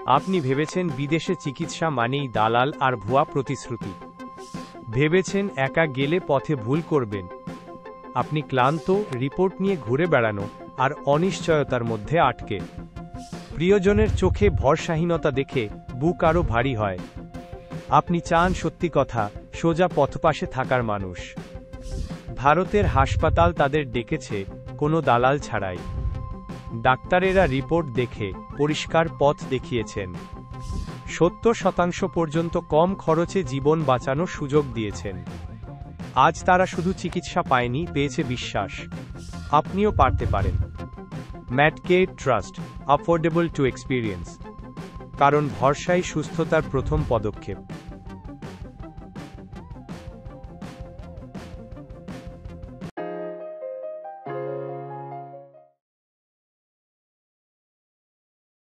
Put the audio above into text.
আপনি ভেবেছেন বিদেশে চিকিৎসা মানেই দালাল আর ভুয়া প্রতিশ্রুতি। ভেবেছেন একা গেলে পথে ভুল করবেন। আপনি ক্লান্ত, রিপোর্ট নিয়ে ঘুরে বেড়ানো আর অনিশ্চয়তার মধ্যে আটকে। প্রিয়জনের চোখে ভরসাহীনতা দেখে বুক আরও ভারী হয়। আপনি চান সত্যি কথা, সোজা পথপাশে থাকার মানুষ। ভারতের হাসপাতাল তাদের ডেকেছে কোনো দালাল ছাড়াই। ডাক্তারেরা রিপোর্ট দেখে পরিষ্কার পথ দেখিয়েছেন। 70% পর্যন্ত কম খরচে জীবন বাঁচানোর সুযোগ দিয়েছেন। আজ তারা শুধু চিকিৎসা পায়নি, পেয়েছে বিশ্বাস। আপনিও পারতে পারেন। ম্যাডকেয়ার ট্রাস্ট, অ্যাফোর্ডেবল টু এক্সপিরিয়েন্স। কারণ ভরসাই সুস্থতার প্রথম পদক্ষেপ।